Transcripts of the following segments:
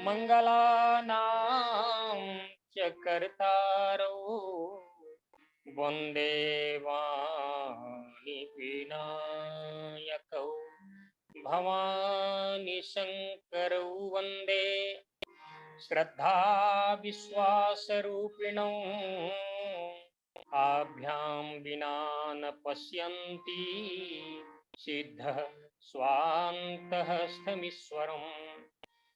मंगलानां च कर्तारौ वन्दे वाणि विनायकौ भवानी शंकरौ वन्दे श्रद्धा विश्वासरूपिणौ आभ्यां विना न पश्यन्ति सिद्धः स्वान्तः स्थमीश्वरम्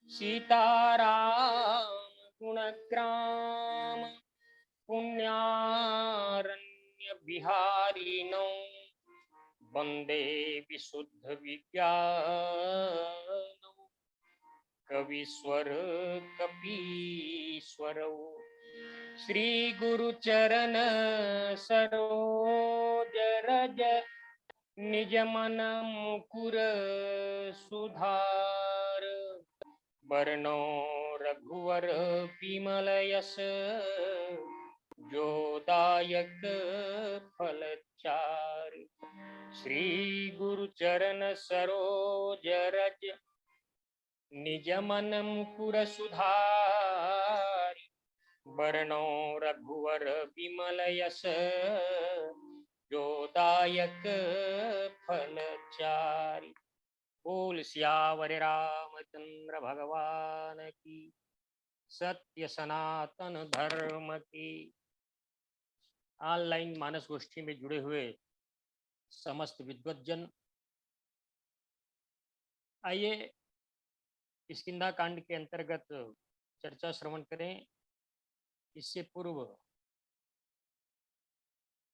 सीताराम गुणग्राम पुण्यारण्य बिहारिणौ वन्दे विशुद्ध विज्ञानौ कवीश्वर कपीश्वरौ श्री गुरुचरण सरोज रज निज मन मुकुर सुधार वर्णो रघुवर विमल यश जोदायक फलचार श्री गुरुचरण सरोज रज निज मन मुकुर सुधार वर्णो रघुवर विमल यश जोदायक फलचारि। बोल सियावर रामचंद्र भगवान की, सत्य सनातन धर्म की। ऑनलाइन मानस गोष्ठी में जुड़े हुए समस्त विद्वज्जन, आइए किष्किंधा कांड के अंतर्गत चर्चा श्रवण करें। इससे पूर्व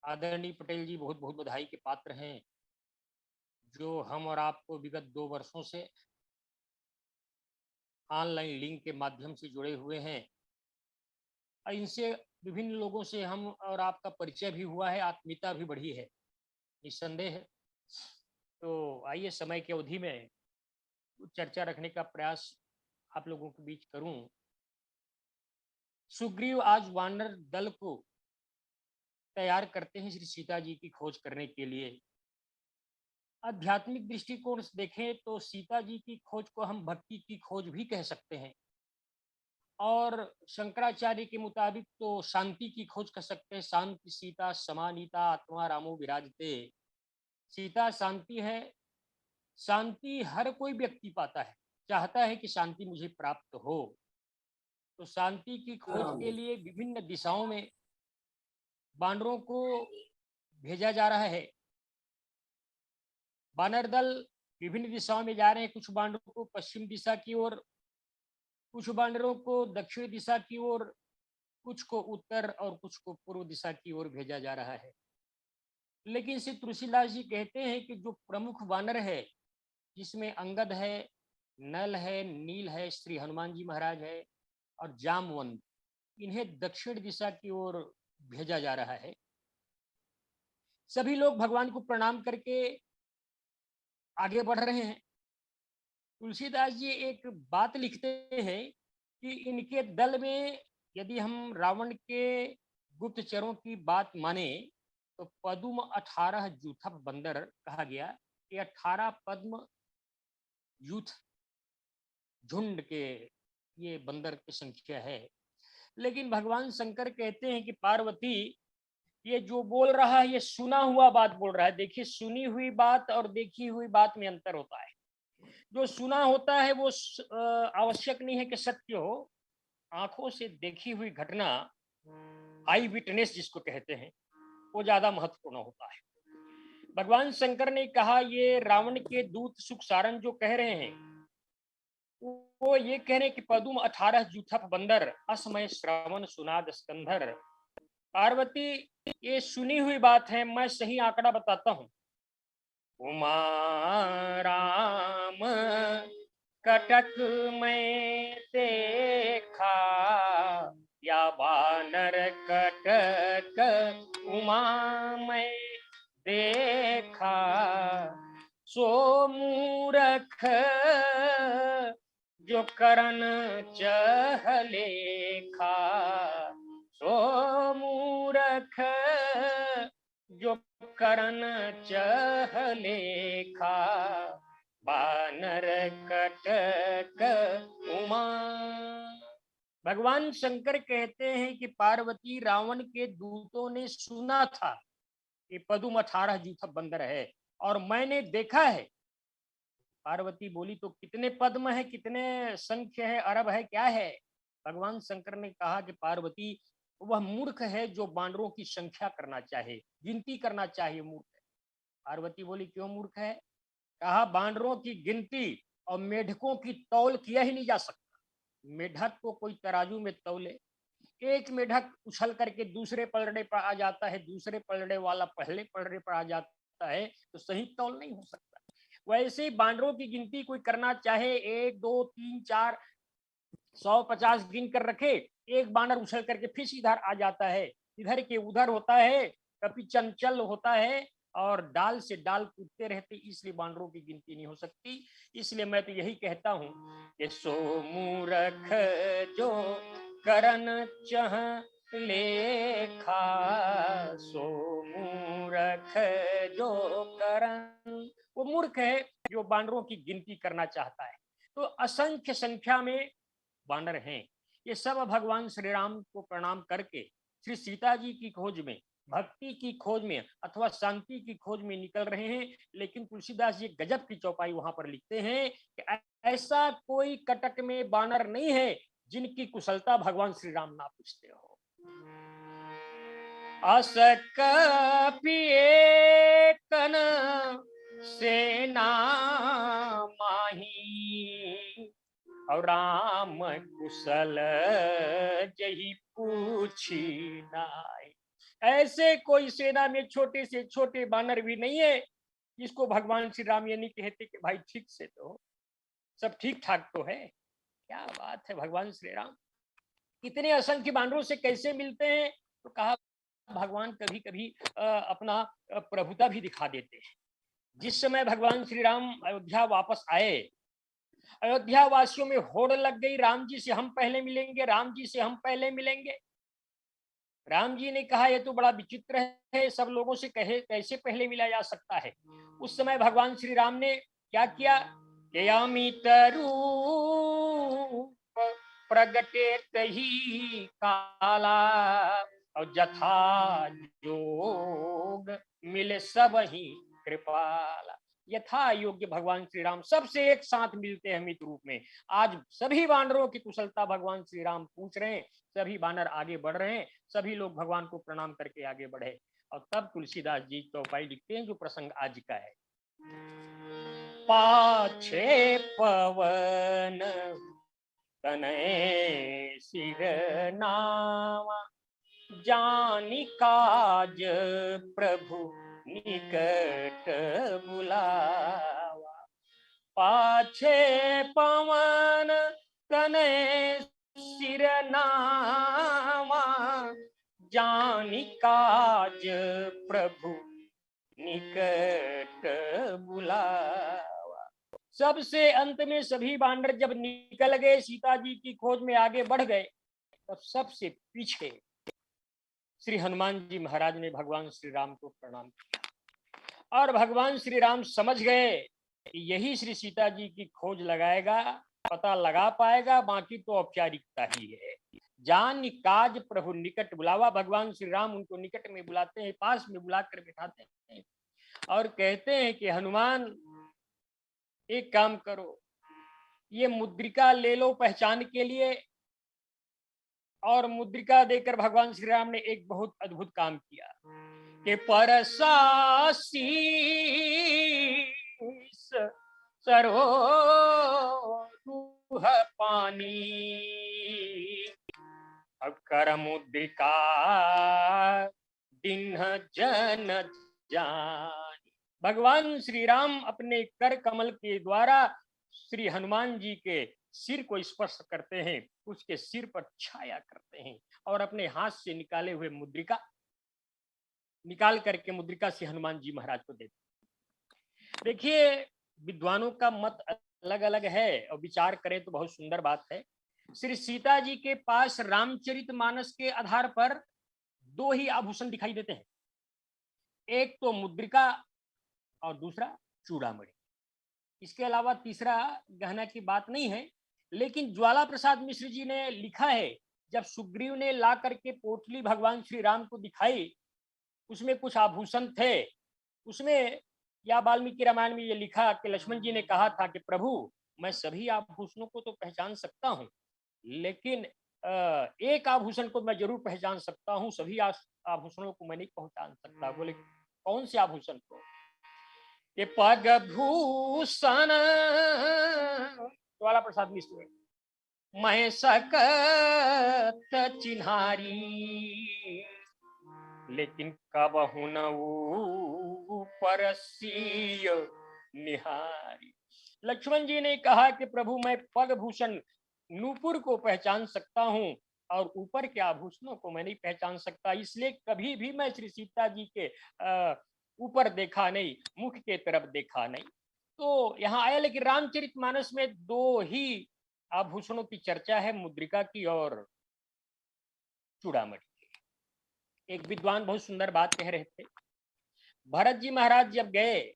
आदरणीय पटेल जी बहुत बहुत बधाई के पात्र हैं, जो हम और आपको विगत 2 वर्षों से ऑनलाइन लिंक के माध्यम से जुड़े हुए हैं। इनसे विभिन्न लोगों से हम और आपका परिचय भी हुआ है, आत्मीयता भी बढ़ी है, निस्संदेह है। तो आइए समय की अवधि में चर्चा रखने का प्रयास आप लोगों के बीच करूं। सुग्रीव आज वानर दल को तैयार करते हैं श्री सीता जी की खोज करने के लिए। आध्यात्मिक दृष्टिकोण से देखें तो सीता जी की खोज को हम भक्ति की खोज भी कह सकते हैं, और शंकराचार्य के मुताबिक तो शांति की खोज कर सकते हैं। शांति सीता समानीता आत्मा रामो विराजते। सीता शांति है। शांति हर कोई व्यक्ति पाता है, चाहता है कि शांति मुझे प्राप्त हो। तो शांति की खोज के लिए विभिन्न दिशाओं में बानरों को भेजा जा रहा है। बानर दल विभिन्न दिशाओं में जा रहे हैं। कुछ बानरों को पश्चिम दिशा की ओर, कुछ बानरों को दक्षिण दिशा की ओर, कुछ को उत्तर और कुछ को पूर्व दिशा की ओर भेजा जा रहा है। लेकिन श्री तुलसीदास जी कहते हैं कि जो प्रमुख बानर है, जिसमें अंगद है, नल है, नील है, श्री हनुमान जी महाराज है और जामवंत, इन्हें दक्षिण दिशा की ओर भेजा जा रहा है। सभी लोग भगवान को प्रणाम करके आगे बढ़ रहे हैं। तुलसीदास जी एक बात लिखते हैं कि इनके दल में यदि हम रावण के गुप्तचरों की बात माने तो पद्म 18 जूथा बंदर कहा गया। ये 18 पद्म यूथ झुंड के ये बंदर की संख्या है। लेकिन भगवान शंकर कहते हैं कि पार्वती, ये जो बोल रहा है ये सुना हुआ बात बोल रहा है। देखिए, सुनी हुई बात और देखी हुई बात में अंतर होता है। जो सुना होता है वो आवश्यक नहीं है कि सत्य हो। आंखों से देखी हुई घटना, आई विटनेस जिसको कहते हैं, वो ज्यादा महत्वपूर्ण होता है। भगवान शंकर ने कहा, ये रावण के दूत सुख सारन जो कह रहे हैं, वो ये कह रहे हैं कि पदुम 18 जूथप बंदर असमय श्रवण सुनाद स्कंधर। पार्वती, ये सुनी हुई बात है, मैं सही आंकड़ा बताता हूँ। उमा राम कटक में देखा, या बानर कटक उमा में देखा, सो मूरख जो करन चहलेखा, सो मूरख जो करन चहलेखा, बानर कटक उमा। भगवान शंकर कहते हैं कि पार्वती, रावण के दूतों ने सुना था कि पदुम 18 जूथप बंदर है और मैंने देखा है। पार्वती बोली, तो कितने पद्म है, कितने संख्य है, अरब है, क्या है? भगवान शंकर ने कहा कि पार्वती, वह मूर्ख है जो बानरों की संख्या करना चाहे, गिनती करना चाहिए, मूर्ख है। पार्वती बोली, क्यों मूर्ख है? कहा, बानरों की गिनती और मेढकों की तौल किया ही नहीं जा सकता। मेढक को कोई तराजू में तौले, एक मेढक उछल करके दूसरे पलड़े पर आ जाता है, दूसरे पलड़े वाला पहले पलड़े पर आ जाता है, तो सही तौल नहीं हो सकता। वैसे ही बानरों की गिनती कोई करना चाहे, 1 2 3 4 150 गिन कर रखे, एक बानर उछल करके फिर इधर आ जाता है, इधर के उधर होता है, कभी चंचल होता है और डाल से डाल कूदते रहते, इसलिए बानरों की गिनती नहीं हो सकती। इसलिए मैं तो यही कहता हूं कि सो मूरख जो करन चह लेखा, सो मूरख जो करन, वो मूर्ख है जो बानरों की गिनती करना चाहता है। तो असंख्य संख्या में बानर हैं। ये सब भगवान श्री राम को प्रणाम करके श्री सीता जी की खोज में, भक्ति की खोज में अथवा शांति की खोज में निकल रहे हैं। लेकिन तुलसीदास जी गजब की चौपाई वहां पर लिखते हैं कि ऐसा कोई कटक में बानर नहीं है जिनकी कुशलता भगवान श्री राम ना पूछते हो। अस कपिए कन सेना माही, और राम कुशल जही पूछी नाई। ऐसे कोई सेना में छोटे से छोटे बानर भी नहीं है जिसको भगवान श्री राम ये नहीं कहते कि भाई ठीक से तो सब ठीक ठाक तो है। क्या बात है भगवान श्री राम, इतने असंख्य बानरों से कैसे मिलते हैं? तो कहा, भगवान कभी कभी अपना प्रभुता भी दिखा देते हैं। जिस समय भगवान श्री राम अयोध्या वापस आए, अयोध्या वासियों में होड़ लग गई, राम जी से हम पहले मिलेंगे, राम जी से हम पहले मिलेंगे। राम जी ने कहा, यह तो बड़ा विचित्र है, सब लोगों से कहे कैसे पहले मिला जा सकता है। उस समय भगवान श्री राम ने क्या किया? अमित रूप प्रगटे तही काला, और जथा जोग मिले सब ही कृपाला। यथा योग्य भगवान श्री राम सबसे एक साथ मिलते हैं अमित रूप में। आज सभी वानरों की कुशलता भगवान श्री राम पूछ रहे हैं, सभी वानर आगे बढ़ रहे हैं, सभी लोग भगवान को प्रणाम करके आगे बढ़े। और तब तुलसीदास जी चौपाई लिखते हैं जो प्रसंग आज का है। पाछे पवन तनय सिर नावा, जानी काज प्रभु निकट बुलावा। पाछे पवन तनय सिर नावा, जानी काज प्रभु निकट बुलावा। सबसे अंत में सभी बानर जब निकल गए, सीता जी की खोज में आगे बढ़ गए, तब सबसे पीछे श्री हनुमान जी महाराज ने भगवान श्री राम को प्रणाम किया। और भगवान श्री राम समझ गए कि यही श्री सीता जी की खोज लगाएगा, पता लगा पाएगा, बाकी तो औपचारिकता ही है। जान काज प्रभु निकट बुलावा। भगवान श्री राम उनको निकट में बुलाते हैं, पास में बुलाकर बिठाते हैं और कहते हैं कि हनुमान एक काम करो, ये मुद्रिका ले लो पहचान के लिए। और मुद्रिका देकर भगवान श्री राम ने एक बहुत अद्भुत काम किया कि परसासीस सरोह पानी अब कर मुद्रिका दिन जन जानी। भगवान श्री राम अपने कर कमल के द्वारा श्री हनुमान जी के सिर को स्पर्श करते हैं, उसके सिर पर छाया करते हैं और अपने हाथ से निकाले हुए मुद्रिका निकाल करके मुद्रिका से हनुमान जी महाराज को देते। देखिए, विद्वानों का मत अलग अलग है और विचार करें तो बहुत सुंदर बात है। श्री सीता जी के पास रामचरितमानस के आधार पर दो ही आभूषण दिखाई देते हैं, एक तो मुद्रिका और दूसरा चूड़ामणि। इसके अलावा तीसरा गहना की बात नहीं है। लेकिन ज्वाला प्रसाद मिश्र जी ने लिखा है, जब सुग्रीव ने ला करके पोटली भगवान श्री राम को दिखाई, उसमें कुछ आभूषण थे। उसमें या वाल्मीकि रामायण में ये लिखा कि लक्ष्मण जी ने कहा था कि प्रभु, मैं सभी आभूषणों को तो पहचान सकता हूँ, लेकिन एक आभूषण को मैं जरूर पहचान सकता हूँ, सभी आभूषणों को मैं नहीं पहचान सकता। बोले कौन से आभूषण को? कि पग भूषण ज्वाला प्रसाद मिश्र मैं सकत चिन्हारी, लेकिन कबहु न परसीय निहारी। लक्ष्मण जी ने कहा कि प्रभु, मैं पग भूषण नूपुर को पहचान सकता हूँ और ऊपर के आभूषणों को मैं नहीं पहचान सकता, इसलिए कभी भी मैं श्री सीता जी के ऊपर देखा नहीं, मुख के तरफ देखा नहीं। तो यहाँ आया, लेकिन रामचरितमानस में दो ही आभूषणों की चर्चा है, मुद्रिका की और चूड़ामणि। एक विद्वान बहुत सुंदर बात कह रहे थे। भरत जी महाराज जब गए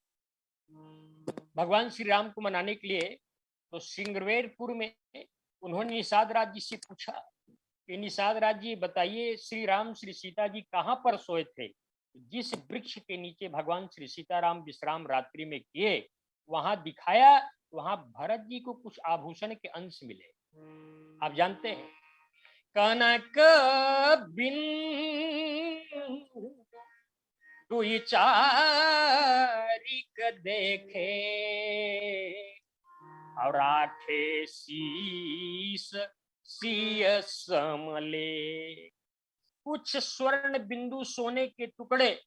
भगवान श्री राम को मनाने के लिए, तो सिंगरवेरपुर में उन्होंने निषाद राज जी से पूछा कि निषाद राज जी बताइए, श्री राम श्री सीता जी कहाँ पर सोए थे? जिस वृक्ष के नीचे भगवान श्री सीताराम विश्राम रात्रि में किए, वहां दिखाया, वहां भरत जी को कुछ आभूषण के अंश मिले। आप जानते हैं, कनक बिंदु चारिक देखे और आठे शीस सिय समले। कुछ स्वर्ण बिंदु सोने के टुकड़े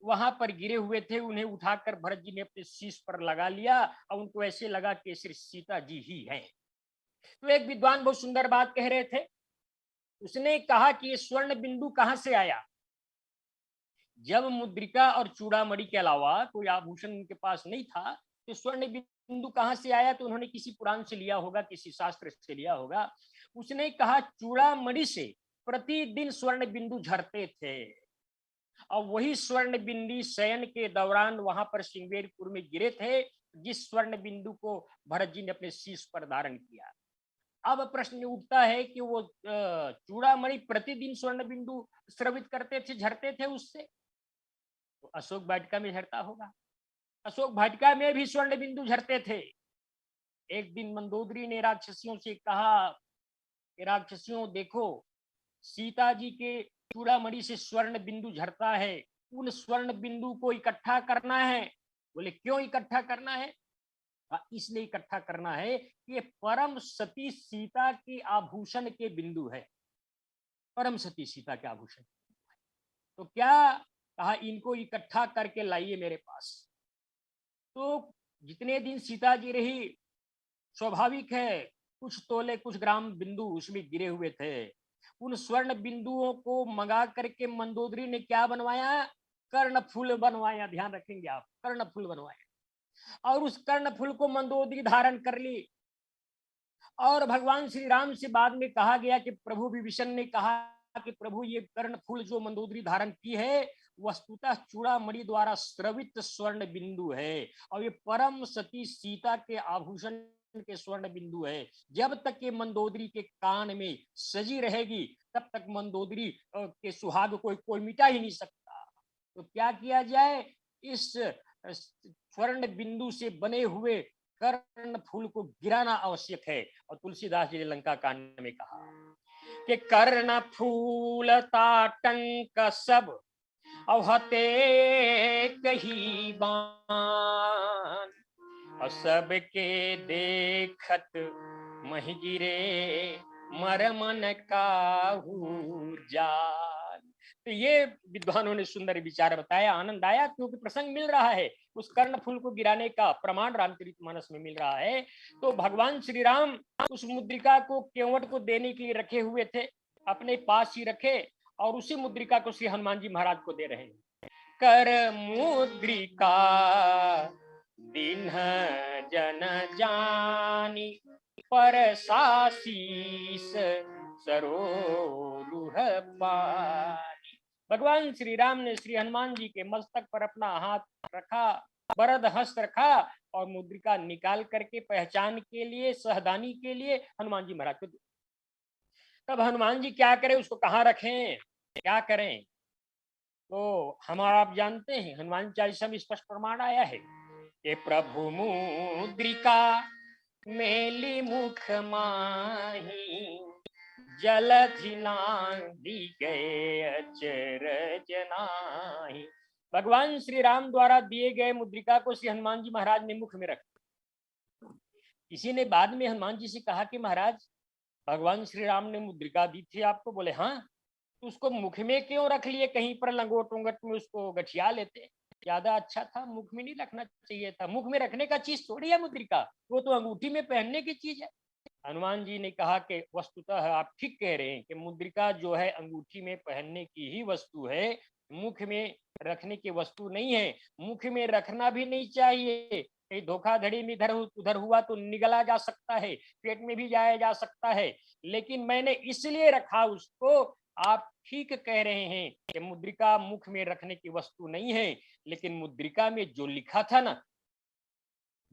वहां पर गिरे हुए थे, उन्हें उठाकर भरत जी ने अपने शीश पर लगा लिया और उनको ऐसे लगा कि श्री सीता जी ही हैं। तो एक विद्वान बहुत सुंदर बात कह रहे थे। उसने कहा कि ये स्वर्ण बिंदु कहां से आया? जब मुद्रिका और चूड़ामणि के अलावा कोई आभूषण उनके पास नहीं था, तो स्वर्ण बिंदु कहां से आया? तो उन्होंने किसी पुराण से लिया होगा, किसी शास्त्र से लिया होगा। उसने कहा चूड़ामणि से प्रतिदिन स्वर्ण बिंदु झरते थे और वही स्वर्ण बिंदु शयन के दौरान वहां पर सिंगवेरपुर में गिरे थे, जिस स्वर्ण बिंदु को भरत जी ने अपने शीश पर धारण किया। अब प्रश्न उठता है कि वो चूड़ामणि प्रतिदिन स्वर्ण बिंदु स्रवित करते थे, झरते थे उससे, तो अशोक वाटिका में झरता होगा। अशोक वाटिका में भी स्वर्ण बिंदु झरते थे। एक दिन मंदोदरी ने राक्षसियों से कहा कि राक्षसियों देखो, सीता जी के चूड़ामणि से स्वर्ण बिंदु झरता है, उन स्वर्ण बिंदु को इकट्ठा करना है। बोले क्यों इकट्ठा करना है? इसलिए इकट्ठा करना है कि ये परम सती सीता के आभूषण के बिंदु है, परम सती सीता के आभूषण। तो क्या कहा, इनको इकट्ठा करके लाइए मेरे पास। तो जितने दिन सीता जी रही, स्वाभाविक है कुछ तोले कुछ ग्राम बिंदु उसमें गिरे हुए थे। उन स्वर्ण बिंदुओं को मंगा करके मंदोदरी ने क्या बनवाया? कर्णफूल बनवाया। ध्यान रखेंगे आप, कर्णफूल बनवाया और उस कर्णफूल को मंदोदरी धारण कर ली। और भगवान श्री राम से बाद में कहा गया कि प्रभु विभीषण ने कहा कि प्रभु, ये कर्णफूल जो मंदोदरी धारण की है वस्तुतः चूड़ामणि द्वारा स्रवित स्वर्ण बिंदु है और ये परम सती सीता के आभूषण के स्वर्ण बिंदु है। जब तक ये मंदोदरी के कान में सजी रहेगी तब तक मंदोदरी के सुहाग को कोई मिटा ही नहीं सकता। तो क्या किया जाए, इस स्वर्ण बिंदु से बने हुए कर्ण फूल को गिराना आवश्यक है। और तुलसीदास जी ने लंका कांड में कहा कि कर्ण फूल ताटंक सब अवहते कही बान, और सबके देखत महि गिरे मर मन काहू जान। तो ये विद्वानों ने सुंदर विचार बताया, आनंद आया, क्योंकि प्रसंग मिल रहा है, उस कर्ण फूल को गिराने का प्रमाण रामचरितमानस में मिल रहा है। तो भगवान श्री राम उस मुद्रिका को केवट को देने के लिए रखे हुए थे, अपने पास ही रखे, और उसी मुद्रिका को श्री हनुमान जी महाराज को दे रहे हैं। कर मुद्रिका दीन जन जानी, पर सासीस सरोरुह पानी। भगवान श्री राम ने श्री हनुमान जी के मस्तक पर अपना हाथ रखा, वरद हस्त रखा, और मुद्रिका निकाल करके पहचान के लिए, सहदानी के लिए हनुमान जी महाराज को दी। तब हनुमान जी क्या करें, उसको कहाँ रखें, क्या करें? तो हमारा आप जानते हैं, हनुमान चालीसा में स्पष्ट प्रमाण आया है कि प्रभु मुद्रिका मेली मुख माही, जलधि दी गए अचरज नाही। भगवान श्री राम द्वारा दिए गए मुद्रिका को श्री हनुमान जी महाराज ने मुख में रखा। किसी ने बाद में हनुमान जी से कहा कि महाराज, भगवान श्री राम ने मुद्रिका दी थी आपको। बोले हाँ, तो उसको मुख में क्यों रख लिए, कहीं पर लंगोट उंगट में उसको गठिया लेते, ज्यादा अच्छा था, मुख में नहीं रखना चाहिए था। मुख में रखने का चीज थोड़ी है मुद्रिका, वो तो अंगूठी में पहनने की चीज है। हनुमान जी ने कहा कि वस्तुतः आप ठीक कह रहे हैं कि मुद्रिका जो है अंगूठी में पहनने की ही वस्तु है, मुख में रखने की वस्तु नहीं है। मुख में रखना भी नहीं चाहिए, कहीं धोखाधड़ी में इधर उधर हुआ तो निगला जा सकता है, पेट में भी जाया जा सकता है। लेकिन मैंने इसलिए रखा उसको, आप ठीक कह रहे हैं कि मुद्रिका मुख में रखने की वस्तु नहीं है, लेकिन मुद्रिका में जो लिखा था ना,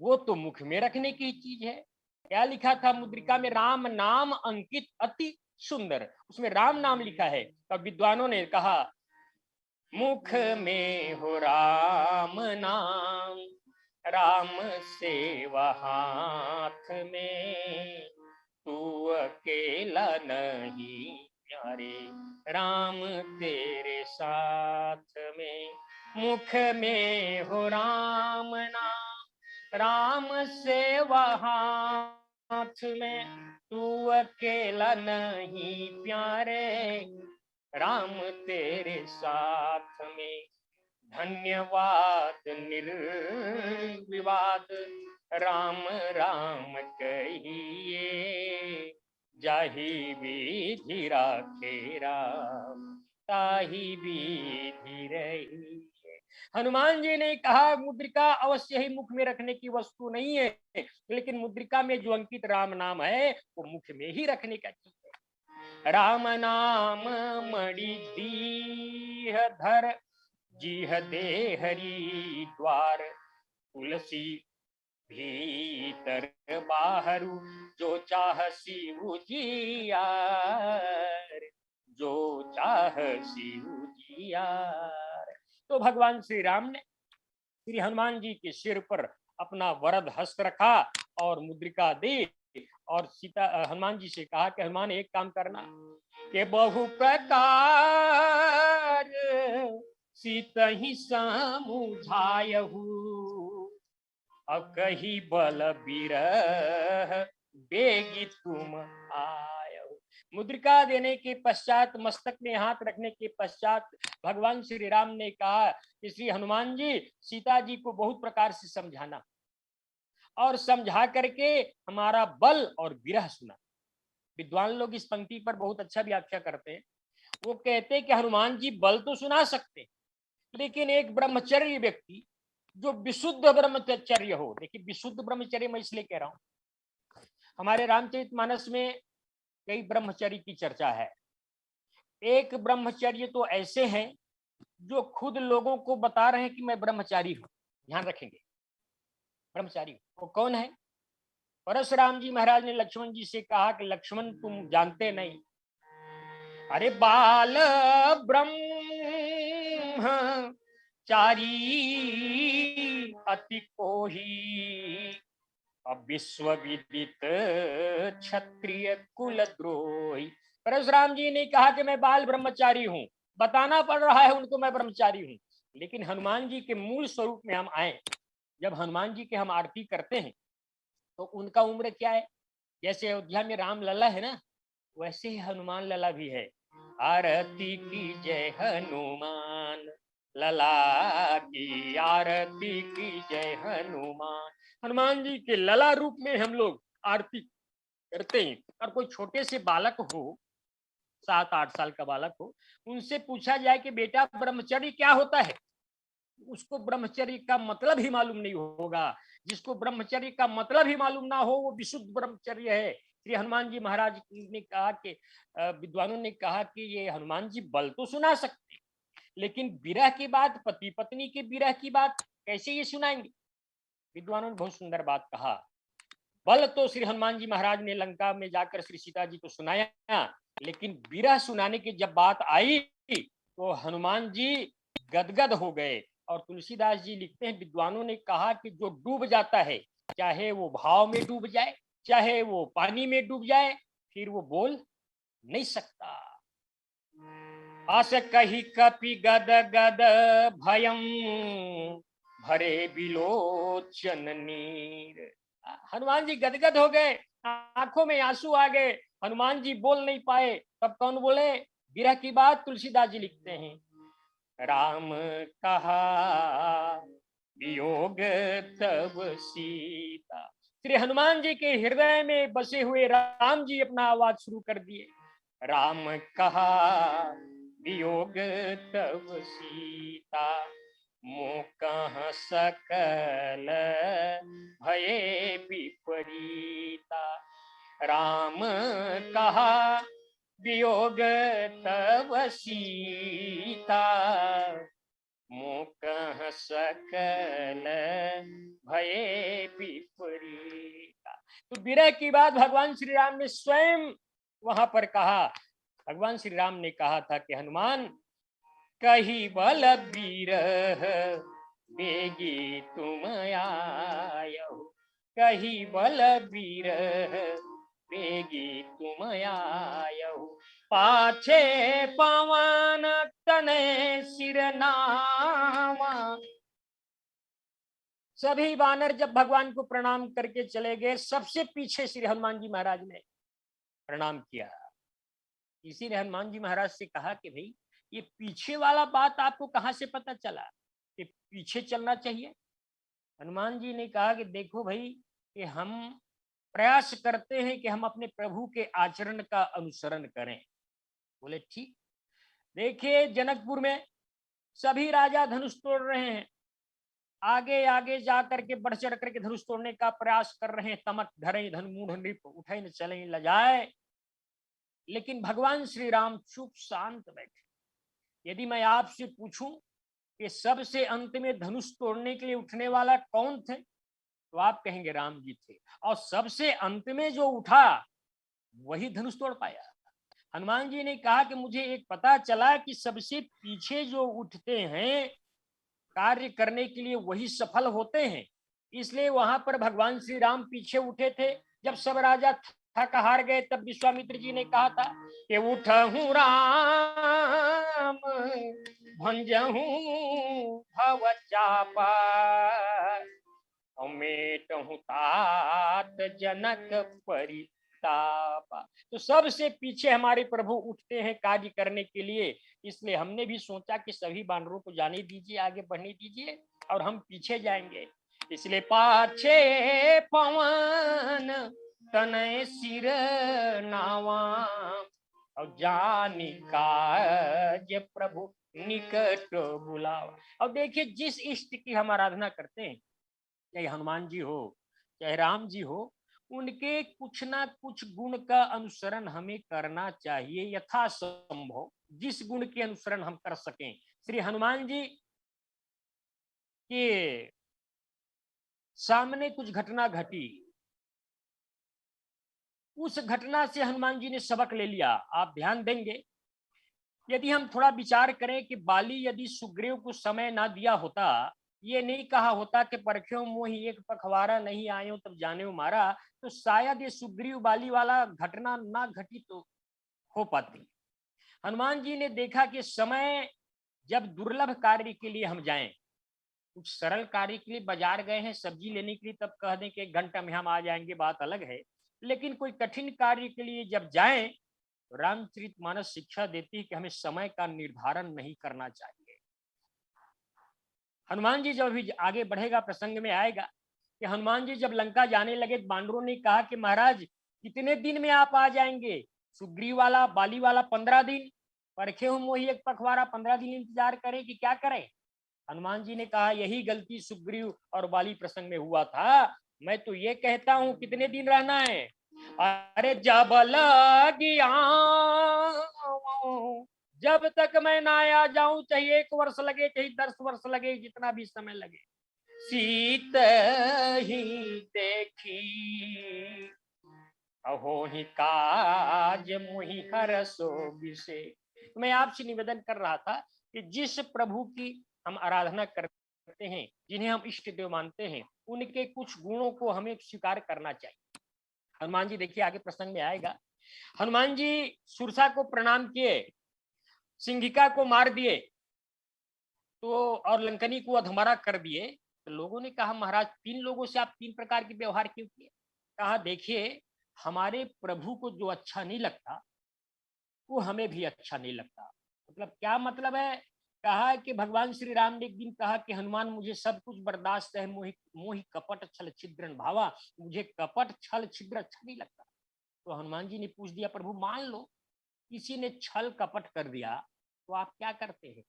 वो तो मुख में रखने की चीज है। क्या लिखा था मुद्रिका में? राम नाम अंकित अति सुंदर, उसमें राम नाम लिखा है। तब विद्वानों ने कहा, मुख में हो राम नाम, राम सेवा हाथ में, तू अकेला नहीं प्यारे, राम तेरे साथ में। मुख में हो राम नाम, राम सेवा हाथ में, तू अकेला नहीं प्यारे, राम तेरे साथ में। धन्यवाद निर्विवाद, राम राम कहिए, जाहि विधि राखे राम, ताहि विधि रहिए। हनुमान जी ने कहा, मुद्रिका अवश्य ही मुख में रखने की वस्तु नहीं है, लेकिन मुद्रिका में जो अंकित राम नाम है वो मुख में ही रखने का चीज है। राम नाम मणि दीह धर, जीह दे हरि द्वार, तुलसी भीतर बाहरु, जो चाह शिव जियार, जो चाह शिव जियार। तो भगवान श्री राम ने श्री हनुमान जी के सिर पर अपना वरद हस्त रखा और मुद्रिका दी, और सीता हनुमान जी से कहा कि हनुमान एक काम करना, कि बहु प्रकार सीतहि समुझायहु, अब कही बल बिरह बेगी तुम आयहु। मुद्रिका देने के पश्चात, मस्तक में हाथ रखने के पश्चात भगवान श्री राम ने कहा कि श्री हनुमान जी, सीता जी को बहुत प्रकार से समझाना, और समझा करके हमारा बल और विरह सुना। विद्वान लोग इस पंक्ति पर बहुत अच्छा व्याख्या करते हैं। वो कहते हैं कि हनुमान जी बल तो सुना सकते, लेकिन एक ब्रह्मचर्य व्यक्ति जो विशुद्ध ब्रह्मचर्य हो, देखिए विशुद्ध ब्रह्मचर्य मैं इसलिए कह रहा हूं, हमारे रामचरितमानस में कई ब्रह्मचर्य की चर्चा है। एक ब्रह्मचर्य तो ऐसे हैं जो खुद लोगों को बता रहे हैं कि मैं ब्रह्मचारी हूं। ध्यान रखेंगे, ब्रह्मचारी वो कौन है? परशुराम जी महाराज ने लक्ष्मण जी से कहा कि लक्ष्मण तुम जानते नहीं, अरे बाल ब्रह्मचारी अति कोही, अब विश्व विदित क्षत्रिय कुल द्रोही। परशुराम जी ने कहा कि मैं बाल ब्रह्मचारी हूं, बताना पड़ रहा है उनको मैं ब्रह्मचारी हूं, लेकिन हनुमान जी के मूल स्वरूप में हम आए। जब हनुमान जी की हम आरती करते हैं तो उनका उम्र क्या है? जैसे अयोध्या में राम लला है ना, वैसे ही हनुमान लला भी है। आरती की जय हनुमान लला की, आरती की जय हनुमान। हनुमान जी के लला रूप में हम लोग आरती करते हैं। और कोई छोटे से बालक हो, 7-8 साल का बालक हो, उनसे पूछा जाए कि बेटा ब्रह्मचर्य क्या होता है, उसको ब्रह्मचर्य का मतलब ही मालूम नहीं होगा। जिसको ब्रह्मचर्य का मतलब ही मालूम ना हो वो विशुद्ध ब्रह्मचर्य है। श्री हनुमान जी महाराज ने कहा कि विद्वानों ने कहा कि ये हनुमान जी बल तो सुना सकते, लेकिन विरह की बात, पति पत्नी के विरह की बात कैसे ये सुनाएंगे? विद्वानों ने बहुत सुंदर बात कहा। बल तो श्री हनुमान जी महाराज ने लंका में जाकर श्री सीता जी को सुनाया, लेकिन विरह सुनाने की जब बात आई तो हनुमान जी गदगद हो गए। और तुलसीदास जी लिखते हैं, विद्वानों ने कहा कि जो डूब जाता है, चाहे वो भाव में डूब जाए, चाहे वो पानी में डूब जाए, फिर वो बोल नहीं सकता। आस कही कपि गद गद भयम, भरे बिलोचन नीर। हनुमान जी गदगद हो गए, आंखों में आंसू आ गए, हनुमान जी बोल नहीं पाए। तब कौन बोले? विरह की बात तुलसीदास जी लिखते हैं, राम कहा वियोग तब सीता। श्री हनुमान जी के हृदय में बसे हुए राम जी अपना आवाज शुरू कर दिए, राम कहा वियोग तब सीता, मुँह कहाँ सकल भये विपरीता। राम कहा वियोग तब सीता, मुख सकल भये विपरीता। तो विरह की बात भगवान श्री राम ने स्वयं वहां पर कहा। भगवान श्री राम ने कहा था कि हनुमान कही बल विरह बेगी तुम आयो, कही बल विरह बेगी तुम आयो, पाछे पवन तने सिर नावा। सभी वानर जब भगवान को प्रणाम करके चले गए, सबसे पीछे श्री हनुमान जी महाराज ने प्रणाम किया। इसी ने हनुमान जी महाराज से कहा कि भाई ये पीछे वाला बात आपको कहां से पता चला कि पीछे चलना चाहिए? हनुमान जी ने कहा कि देखो भाई, कि हम प्रयास करते हैं कि हम अपने प्रभु के आचरण का अनुसरण करें। बोले ठीक। देखिए जनकपुर में सभी राजा धनुष तोड़ रहे हैं, आगे आगे जा करके बढ़ चढ़ करके धनुष तोड़ने का प्रयास कर रहे हैं। तमक धरे धन मूढ़ नृप, उठे न चले न लजाए। लेकिन भगवान श्री राम चुप शांत बैठे। यदि मैं आपसे पूछूं कि सबसे अंत में धनुष तोड़ने के लिए उठने वाला कौन थे, तो आप कहेंगे राम जी थे। और सबसे अंत में जो उठा वही धनुष तोड़ पाया। हनुमान जी ने कहा कि मुझे एक पता चला कि सबसे पीछे जो उठते हैं कार्य करने के लिए वही सफल होते हैं। इसलिए वहां पर भगवान श्री राम पीछे उठे थे। जब सब राजा थक हार गए तब विश्वामित्र जी ने कहा था कि उठहूं राम भंजहूं भव चापा, मेटहूं तात जनक परितापा। तो सबसे पीछे हमारे प्रभु उठते हैं कार्य करने के लिए। इसलिए हमने भी सोचा कि सभी बानरों को जाने दीजिए, आगे बढ़ने दीजिए और हम पीछे जाएंगे। इसलिए पाछे पवन तनय सिर नावा, और जानी काज प्रभु निकट बुलावा। और देखिए जिस इष्ट की हम आराधना करते हैं, चाहे हनुमान जी हो चाहे राम जी हो, उनके कुछ ना कुछ गुण का अनुसरण हमें करना चाहिए यथासंभव, जिस गुण के अनुसरण हम कर सकें। श्री हनुमान जी के सामने कुछ घटना घटी, उस घटना से हनुमान जी ने सबक ले लिया। आप ध्यान देंगे, यदि हम थोड़ा विचार करें कि बाली यदि सुग्रीव को समय ना दिया होता, ये नहीं कहा होता कि परख्यो मोहि एक पखवारा नहीं आयो तब जाने मारा, तो शायद ये सुग्रीव बाली वाला घटना ना घटित तो हो पाती। हनुमान जी ने देखा कि समय, जब दुर्लभ कार्य के लिए हम जाएं, कुछ सरल कार्य के लिए बाजार गए हैं सब्जी लेने के लिए, तब कह दें कि 1 घंटा में हम आ जाएंगे, बात अलग है। लेकिन कोई कठिन कार्य के लिए जब जाएं, तो रामचरितमानस शिक्षा देती है कि हमें समय का निर्धारण नहीं करना चाहिए। हनुमान जी जब अभी आगे बढ़ेगा, प्रसंग में आएगा कि हनुमान जी जब लंका जाने लगे, बांदरों ने कहा कि महाराज कितने दिन में आप आ जाएंगे? सुग्रीव वाला बाली वाला 15 दिन, परखे हूं मोही एक पखवारा, 15 दिन इंतजार करें कि क्या करें? हनुमान जी ने कहा यही गलती सुग्रीव और बाली प्रसंग में हुआ था। मैं तो ये कहता हूं कितने दिन रहना है? अरे जब लगिया, जब तक मैं ना आ जाऊं, चाहे 1 वर्ष लगे चाहे 10 वर्ष लगे, जितना भी समय लगे। सीत ही देखी अहो ही काज मुहि हरसो विषे। मैं आपसे निवेदन कर रहा था कि जिस प्रभु की हम आराधना करते हैं, जिन्हें हम इष्ट देव मानते हैं, उनके कुछ गुणों को हमें स्वीकार करना चाहिए। हनुमान जी देखिए आगे प्रसंग में आएगा, हनुमान जी सुरसा को प्रणाम किए, सिंहिका को मार दिए, तो और लंकनी को अधमरा कर दिए। तो लोगों ने कहा महाराज 3 लोगों से आप 3 प्रकार के व्यवहार क्यों किए? कहा देखिए, हमारे प्रभु को जो अच्छा नहीं लगता वो हमें भी अच्छा नहीं लगता। मतलब क्या मतलब है? कहा कि भगवान श्री राम ने एक दिन कहा कि हनुमान मुझे सब कुछ बर्दाश्त है, मोहि मोहि कपट छल छिद्रन भावा, मुझे कपट छल छिद्र अच्छा नहीं लगता। तो हनुमान जी ने पूछ दिया प्रभु मान लो किसी ने छल कपट कर दिया तो आप क्या करते हैं?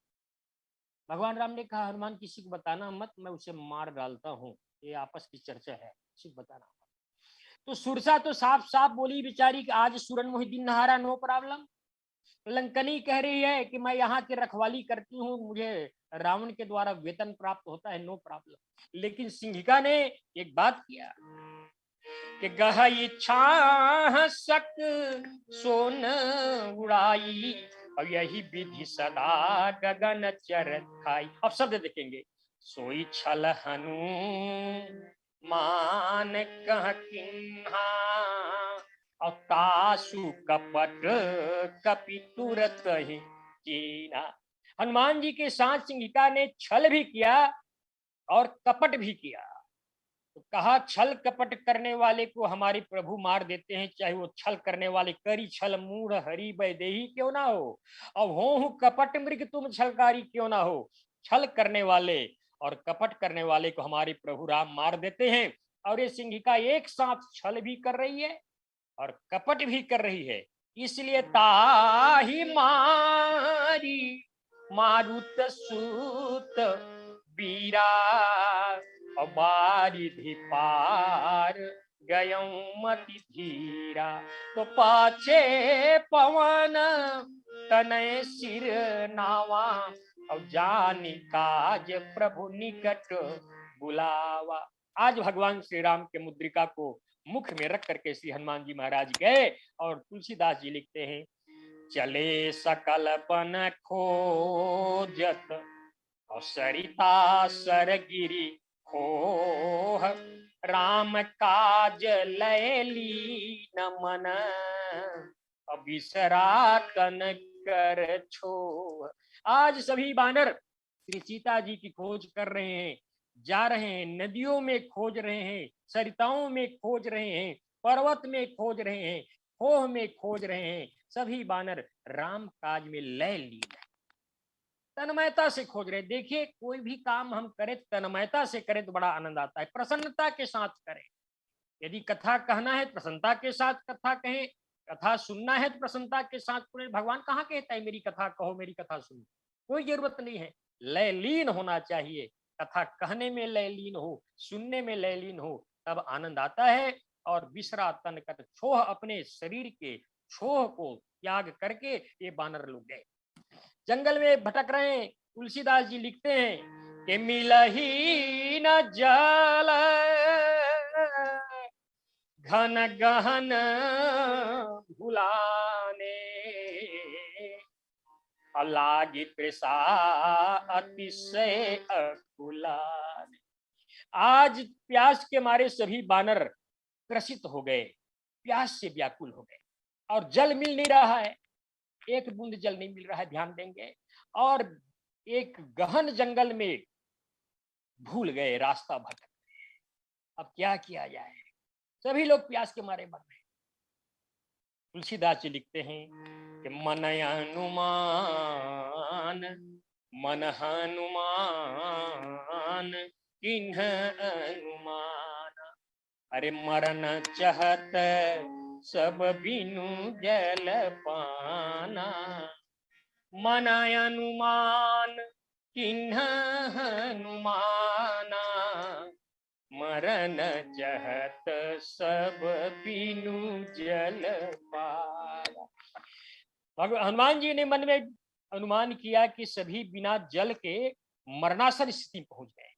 भगवान राम ने कहा हनुमान किसी को बताना मत, मैं उसे मार डालता हूँ, ये आपस की चर्चा है, किसी को बताना मत। तो सुरसा तो साफ साफ बोली बेचारी कि आज सूरन मोहिदीन नहारा, नो प्रॉब्लम। लंकनी कह रही है कि मैं यहाँ की रखवाली करती हूँ, मुझे रावण के द्वारा वेतन प्राप्त होता है, नो प्रॉब्लम। लेकिन सिंहिका ने एक बात किया कि गह इच्छा सक सोन उड़ाई, और यही विधि सदा गगन चरत खाई। अब शब्द देखेंगे, सोई छल हनु मान कह किन्हा, और तासु कपट कपि तुरत ही कीना। हनुमान जी के साथ सिंहिका ने छल भी किया और कपट भी किया। तो कहा छल कपट करने वाले को हमारे प्रभु मार देते हैं, चाहे वो छल करने वाले करी छल मूढ़ हरि वैदेही क्यों ना हो, अब हो कपट मृग तुम छलकारी क्यों ना हो। छल करने वाले और कपट करने वाले को हमारे प्रभु राम मार देते हैं। और ये सिंहिका एक साथ छल भी कर रही है और कपट भी कर रही है, इसलिए ताही मारी मारुत सूत बीरा, बारिधि पार गयऊ मति धीरा। तो पाछे पवन तनय सिर नावा, और जानी काज प्रभु निकट बुलावा। आज भगवान श्री राम के मुद्रिका को मुख में रख करके श्री हनुमान जी महाराज गए, और तुलसीदास जी लिखते हैं चले सकल बन खोजत, और सरिता सरगिरी खोह, राम काज लयली न मन, अबिसरा तन कर छो। आज सभी बानर श्री सीता जी की खोज कर रहे हैं, जा रहे हैं, नदियों में खोज रहे हैं, सरिताओं में खोज रहे हैं, पर्वत में खोज रहे हैं, खोह में खोज रहे हैं। सभी बानर राम काज में लय लीन है, तन्मयता से खोज रहे। देखिए कोई भी काम हम करें तन्मयता से करें तो बड़ा आनंद आता है, प्रसन्नता के साथ करें। यदि कथा कहना है प्रसन्नता के साथ कथा कहें, कथा सुनना है तो प्रसन्नता के साथ सुने। भगवान कहाँ कहता है मेरी कथा कहो मेरी कथा सुनो, कोई जरूरत नहीं है। लयलीन होना चाहिए, कथा कहने में लयलीन हो, सुनने में लयलीन हो, तब आनंद आता है। और विसरा तन कर छोह, अपने शरीर के छोह को त्याग करके ये बानर लोग गए, जंगल में भटक रहे हैं। तुलसीदास जी लिखते हैं कि मिलही न जल घन गहन भुलाने, लागी तृषा अतिशय अकुलाने। आज प्यास के मारे सभी बानर त्रसित हो गए, प्यास से व्याकुल हो गए, और जल मिल नहीं रहा है, एक बूंद जल नहीं मिल रहा है, ध्यान देंगे। और एक गहन जंगल में भूल गए, रास्ता भटक गए। अब क्या किया जाए, सभी लोग प्यास के मारे मर रहे। तुलसीदास जी लिखते हैं कि मन अनुमान, मन हनुमान किन्ह अनुमान, अरे मरन चाहत सब बिनु जल पाना, मन अनुमान किन्ह हनुमाना, मरन चाहत सब बिनु जल पाना। हनुमान जी ने मन में अनुमान किया कि सभी बिना जल के मरणासन स्थिति पहुंच गए।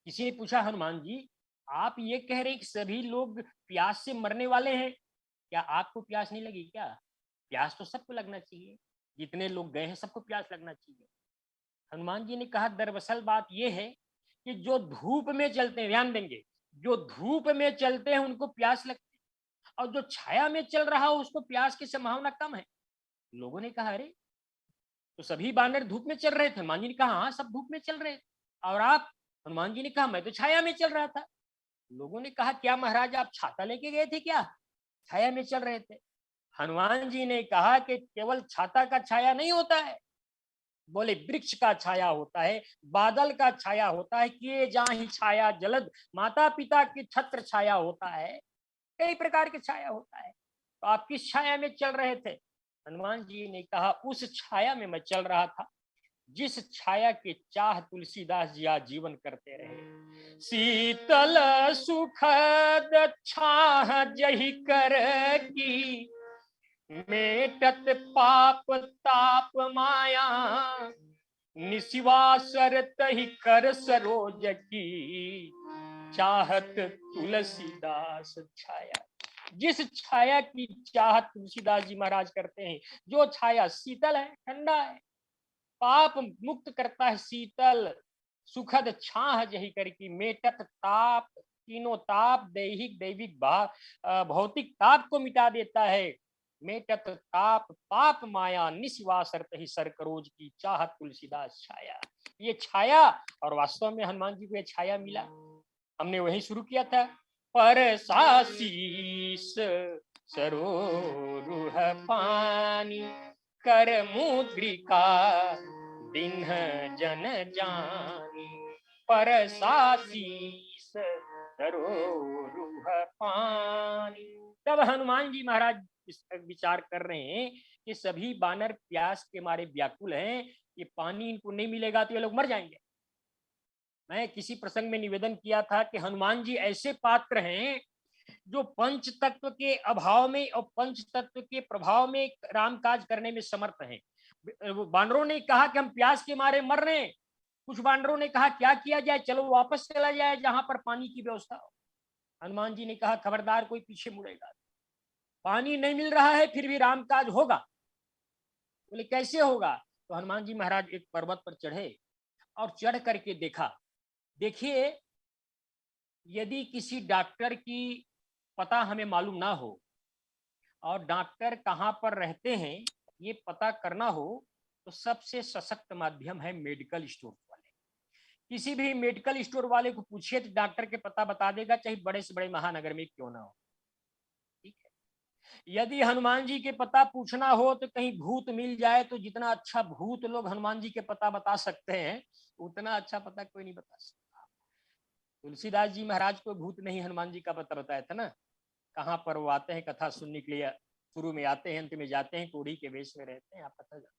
किसी ने पूछा, हनुमान जी आप ये कह रहे हैं कि सभी लोग प्यास से मरने वाले हैं, क्या आपको प्यास नहीं लगी क्या? प्यास तो सबको लगना चाहिए, जितने लोग गए हैं सबको प्यास लगना चाहिए। हनुमान जी ने कहा, दरअसल बात यह है कि जो धूप में चलते हैं, ध्यान देंगे, जो धूप में चलते हैं उनको प्यास लगती है, और जो छाया में चल रहा हो उसको प्यास की संभावना कम है। लोगों ने कहा, अरे तो सभी बानर धूप में चल रहे थे? हनुमान जी ने कहा, हाँ सब धूप में चल रहे थे। और आप? हनुमान जी ने कहा, मैं तो छाया में चल रहा था। लोगों ने कहा, क्या महाराज आप छाता लेके गए थे क्या, छाया में चल रहे थे? हनुमान जी ने कहा कि केवल छाता का छाया नहीं होता है, बोले वृक्ष का छाया होता है, बादल का छाया होता है, किए जाहि छाया जलद, माता पिता की छत्र छाया होता है, कई प्रकार की छाया होता है। तो आप किस छाया में चल रहे थे? हनुमान जी ने कहा, उस छाया में मैं चल रहा था जिस छाया की चाह तुलसीदास जी आजीवन करते रहे। शीतल सुखद छाह जही कर की, मेटत पाप ताप माया, निशिवासर तही कर सरोज की, चाहत तुलसीदास छाया। जिस छाया की चाहत तुलसीदास जी महाराज करते हैं, जो छाया शीतल है, ठंडा है, पाप मुक्त करता है, शीतल सुखद छाह जही कर की, मेटत ताप, तीनों ताप, दैहिक दैविक भौतिक ताप को मिटा देता है, मेटत ताप पाप माया, निशिवासरत ही सरकरोज की, चाहत तुलसीदास छाया। ये छाया, और वास्तव में हनुमान जी को ये छाया मिला। हमने वही शुरू किया था, पर साशीस सरोरुह पानी, कर मुद्रिका दिन जन जानी, पर साशीस सरोरुह पानी। तब हनुमान जी महाराज विचार कर रहे हैं कि सभी बानर प्यास के मारे व्याकुल हैं, ये पानी इनको नहीं मिलेगा तो ये लोग मर जाएंगे। मैं किसी प्रसंग में निवेदन किया था कि हनुमान जी ऐसे पात्र हैं जो पंच तत्व के अभाव में और पंच तत्व के प्रभाव में राम काज करने में समर्थ हैं। बानरों ने कहा कि हम प्यास के मारे मर रहे हैं, कुछ बानरों ने कहा क्या किया जाए, चलो वापस चला जाए जहां पर पानी की व्यवस्था हो। हनुमान जी ने कहा, खबरदार कोई पीछे मुड़ेगा, पानी नहीं मिल रहा है फिर भी राम काज होगा। बोले कैसे होगा? तो हनुमान जी महाराज एक पर्वत पर चढ़े और चढ़ करके देखा। देखिए, यदि किसी डॉक्टर की पता हमें मालूम ना हो और डॉक्टर कहाँ पर रहते हैं ये पता करना हो, तो सबसे सशक्त माध्यम है मेडिकल स्टोर वाले। किसी भी मेडिकल स्टोर वाले को पूछिए तो डॉक्टर के पता बता देगा, चाहे बड़े से बड़े महानगर में क्यों ना हो। ठीक है, यदि हनुमान जी के पता पूछना हो तो कहीं भूत मिल जाए, तो जितना अच्छा भूत लोग हनुमान जी के पता बता सकते हैं, उतना अच्छा पता कोई नहीं बता सकता। तुलसीदास जी महाराज को भूत नहीं हनुमान जी का पता बताया था ना, कहाँ पर वो आते हैं कथा सुनने के लिए, शुरू में आते हैं, अंत में जाते हैं, कोढ़ी के वेश में रहते हैं, आप पता जाते।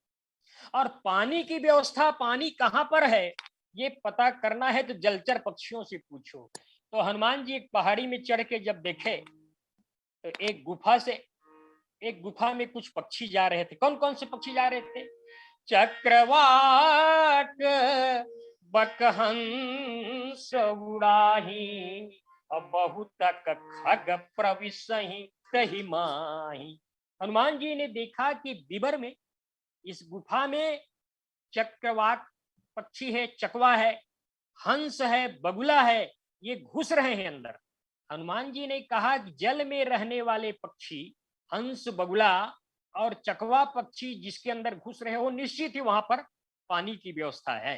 और पानी की व्यवस्था, पानी कहाँ पर है ये पता करना है तो जलचर पक्षियों से पूछो। तो हनुमान जी एक पहाड़ी में चढ़ के जब देखे तो एक गुफा में कुछ पक्षी जा रहे थे। कौन कौन से पक्षी जा रहे थे? चक्रवाक बकहंस उड़ाही, और बहुत खग प्रविशहि तहि माही। हनुमान जी ने देखा कि विबर में, इस गुफा में चक्रवाक पक्षी है, चकवा है, हंस है, बगुला है, ये घुस रहे हैं अंदर। हनुमान जी ने कहा कि जल में रहने वाले पक्षी, हंस, बगुला और चकवा पक्षी जिसके अंदर घुस रहे हो, निश्चित ही वहां पर पानी की व्यवस्था है।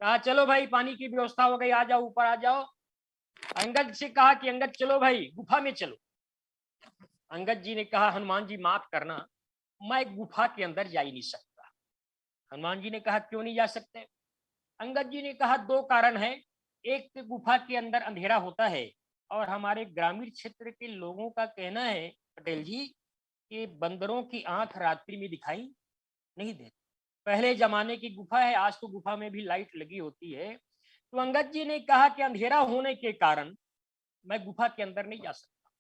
कहा चलो भाई पानी की व्यवस्था हो गई, आ जाओ ऊपर आ जाओ। अंगद से कहा कि अंगद चलो भाई गुफा में चलो। अंगद जी ने कहा हनुमान जी माफ करना, मैं गुफा के अंदर जा ही नहीं सकता। हनुमान जी ने कहा क्यों नहीं जा सकते? अंगद जी ने कहा दो कारण है। एक तो गुफा के अंदर अंधेरा होता है, और हमारे ग्रामीण क्षेत्र के लोगों का कहना है पटेल जी कि बंदरों की आंख रात्रि में दिखाई नहीं देती। पहले जमाने की गुफा है, आज तो गुफा में भी लाइट लगी होती है। तो अंगद जी ने कहा कि अंधेरा होने के कारण मैं गुफा के अंदर नहीं जा सकता।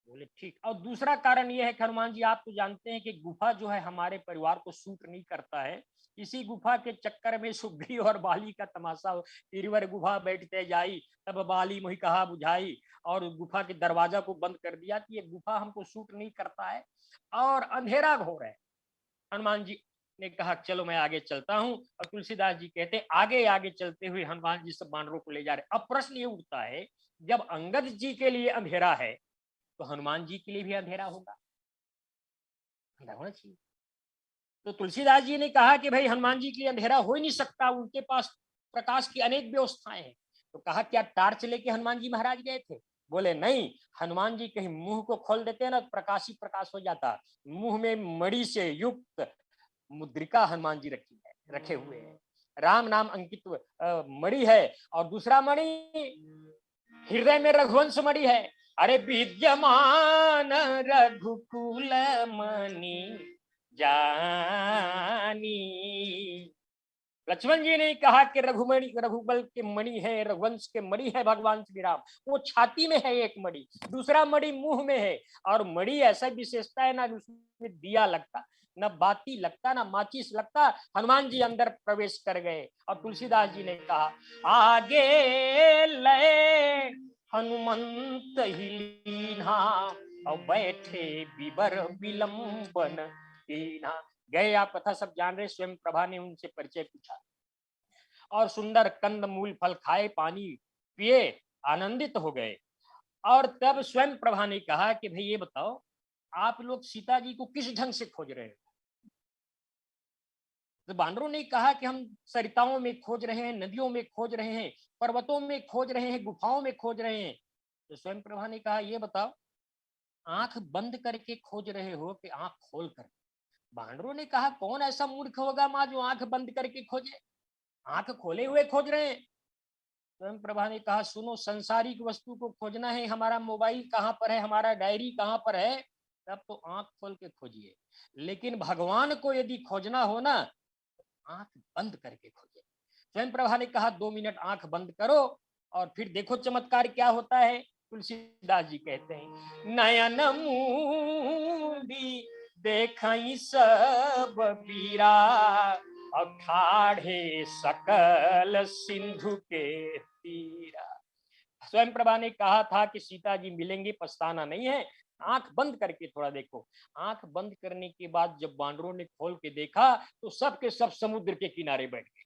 बोले ठीक। और दूसरा कारण यह है कि हनुमान जी आप तो जानते हैं कि गुफा जो है हमारे परिवार को सूट नहीं करता है। इसी गुफा के चक्कर में सुग्री और बाली का तमाशा, तिरवर गुफा बैठते जाई, तब बाली मोहि कहा बुझाई, और गुफा के दरवाजा को बंद कर दिया कि ये गुफा हमको सूट नहीं करता है और अंधेरा घोर है। हनुमान जी ने कहा चलो मैं आगे चलता हूँ। और तुलसीदास जी कहते आगे आगे चलते हुए हनुमान जी सब बानरों को ले जा रहे। अब प्रश्न ये उठता है, जब अंगद जी के लिए अंधेरा है तो हनुमान जी के लिए भी अंधेरा होगा, अंधेरा होना चाहिए। तो तुलसीदास जी ने कहा कि भाई हनुमान जी के लिए अंधेरा हो ही नहीं सकता, उनके पास प्रकाश की अनेक व्यवस्थाएं हैं। तो कहा क्या टार्च लेके हनुमान जी महाराज गए थे? बोले नहीं, हनुमान जी कहीं मुंह को खोल देते हैं ना, प्रकाश ही प्रकाश हो जाता। मुंह में मणि से युक्त मुद्रिका हनुमान जी रखे हुए हैं। राम नाम अंकित मणि है, और दूसरा मणि हृदय में रघुवंश मणि है। अरे विद्यमान रघुकुल मणि जानी। लक्ष्मण जी ने कहा कि रघुमणि, रघुबल के मणि है, रघुवंश के मणि है भगवान श्री राम। वो छाती में है एक मणि, दूसरा मणि मुंह में है। और मणि ऐसा विशेषता है ना, उसमें दिया लगता, न बाती लगता, ना माचिस लगता। हनुमान जी अंदर प्रवेश कर गए। और तुलसीदास जी ने कहा आगे ले हनुमंत ही लीन्हा, और बैठे विबर विलंबन कीन्हा। गए, आप कथा सब जान रहे, स्वयं प्रभा ने उनसे परिचय पूछा और सुंदर कंद मूल फल खाए, पानी पिए, आनंदित हो गए। और तब स्वयं प्रभा ने कहा कि भाई ये बताओ आप लोग सीता जी को किस ढंग से खोज रहे हो? तो बानरों ने कहा कि हम सरिताओं में खोज रहे हैं, नदियों में खोज रहे हैं, पर्वतों में खोज रहे हैं, गुफाओं में खोज रहे हैं। तो स्वयं प्रभा ने कहा ये बताओ आंख बंद करके खोज रहे हो कि आंख खोल कर? बानरों ने कहा कौन ऐसा मूर्ख होगा माँ जो आंख बंद करके खोजे, आंख खोले हुए खोज रहे हैं। स्वयं प्रभा ने कहा सुनो, संसारिक वस्तु को खोजना है, हमारा मोबाइल कहाँ पर है, हमारा डायरी कहाँ पर है, तब तो आंख खोल के खोजिए। लेकिन भगवान को यदि खोजना हो ना, आंख बंद करके खोजिए। स्वयं प्रभा ने कहा 2 मिनट आंख बंद करो और फिर देखो चमत्कार क्या होता है। तुलसीदास जी कहते हैं नयन मूंदी देखई सब पीरा, और ठाढ़े सकल सिंधु के तीरा। स्वयं प्रभा ने कहा था कि सीता जी मिलेंगे, पछताना नहीं है, आंख बंद करके थोड़ा देखो। आंख बंद करने के बाद जब बानरों ने खोल के देखा तो सब के सब समुद्र के किनारे बैठ गए।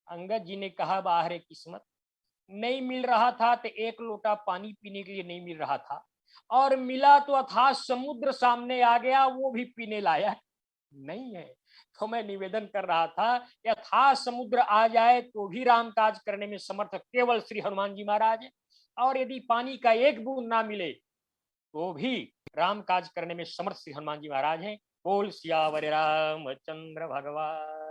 अंगद जी ने कहा बाहर है किस्मत, नहीं मिल रहा था तो एक लोटा पानी पीने के लिए नहीं मिल रहा था, और मिला तो अथाह समुद्र सामने आ गया, वो भी पीने लायक नहीं है। तो मैं निवेदन कर रहा था कि अथाह समुद्र आ जाए तो भी राम काज करने में समर्थ केवल श्री हनुमान जी महाराज है, और यदि पानी का एक बूंद ना मिले तो भी राम काज करने में समर्थ श्री हनुमान जी महाराज हैं। बोल सियावर रामचंद्र भगवान।